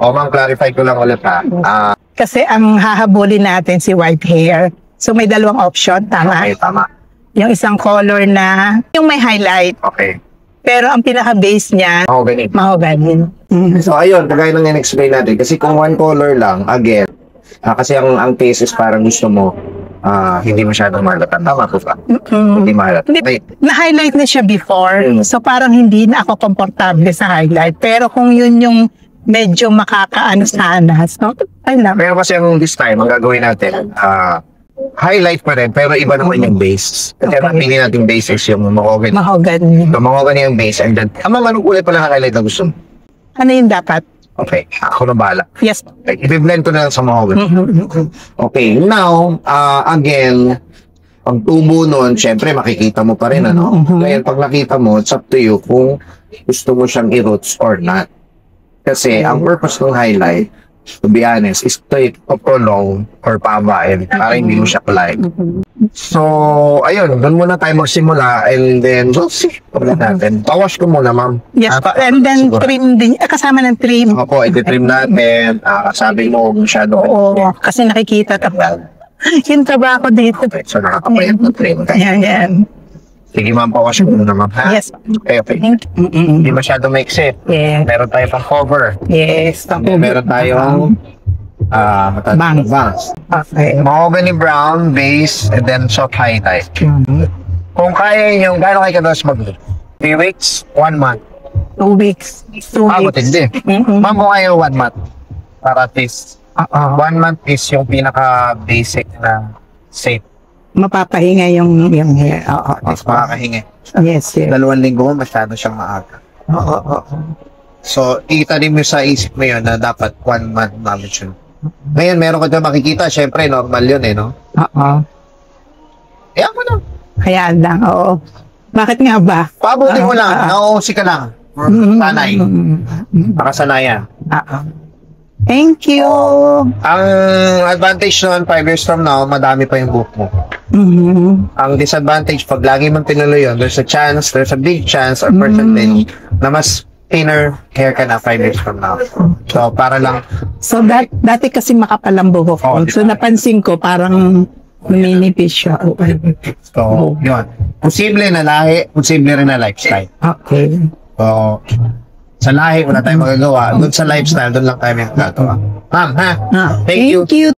O ma'am, clarify ko lang ulit ha. Kasi ang hahabulin natin si white hair. So may dalawang option, tama? Okay, tama. Yung isang color na, yung may highlight. Okay. Pero ang pinaka-base niya, Mahogany. mahogany. So ayun, kagaya ng in-explain natin. Kasi kung one color lang, again, kasi ang taste is parang gusto mo, hindi masyadong mahalata. Tama po ba? Hindi mahalata. Hindi, na-highlight na siya before. So parang hindi na ako komportable sa highlight. Pero kung yun yung medyo makakaano sana. So, ayun lang. Pero kasi ang this time, ang gagawin natin, highlight pa rin, pero iba naman yung base. Kasi ang pili natin base is yung mahogany. Mahogany. So, mahogany yung base. And then, anong kulay pala na highlight na gusto mo? Ano yung dapat? Okay, ako na bahala. Yes. Okay, i-blend ko na lang sa mahogany. Okay, now, again, ang tubo nun, syempre makikita mo pa rin, ano? Ngayon, pag nakita mo, it's up to you kung gusto mo siyang i-roots or not. Kasi, ang purpose ng highlight, to be honest, is to prolong or pabain para hindi mo siya like. So, ayun, doon muna tayo magsimula and then, we'll see. Pagkat natin. Pawash ko muna, ma'am. Yes po. And then, siguro. trim din. Kasama ng trim. Opo, iti-trim natin. Sabi mo, masyado. Oo. Kasi nakikita kapag yung trabaho dito. So, nakakapayat na trim. Ayan, yan. Sige, ma'am, pawash ko muna, ma'am. Ha? Yes. Okay, okay. Hindi masyado maiksi. Yes. Meron tayo pang cover. Yes. Meron tayong bangs. Okay. Mahogany brown base and then soft highlight. Kung kaya nyo, gano'n kayo kadalas mag 3 weeks, 1 month. 2 weeks. 2 weeks. Matindi. Ma'am, kung kayo 1 month, para at least 1 month is yung pinaka-basic na safe. Mapapahinga yung hair. Oo. Mas makakahingi. Yes, yes. 2 linggo, masyado siyang maaga. Oo. So, itanim mo sa isip mo yun na dapat 1 month namin yun. Ngayon, meron ka dyan makikita, syempre, normal yun eh, no? Oo. Kaya mo na. Hayaan lang, oo. Bakit nga ba? Pabuti mo lang, nauusi ka lang. Sanay. Nakasanayan. Oo. Thank you. Ang advantage naman 5 years from now, madami pa yung buhok mo. Ang disadvantage, pag lagi mong tinuloy yun, there's a big chance or percentage na mas thinner hair ka na 5 years from now. So, para lang. So, dati kasi makapal ang buhok ko. So, napansin ko parang minipis siya. So, yun. Posible na lahi, posible rin na lifestyle. Okay. So, sa lahi, wala tayong magagawa. Doon sa lifestyle, doon lang tayo may magagawa. Ma'am, ha? Thank you.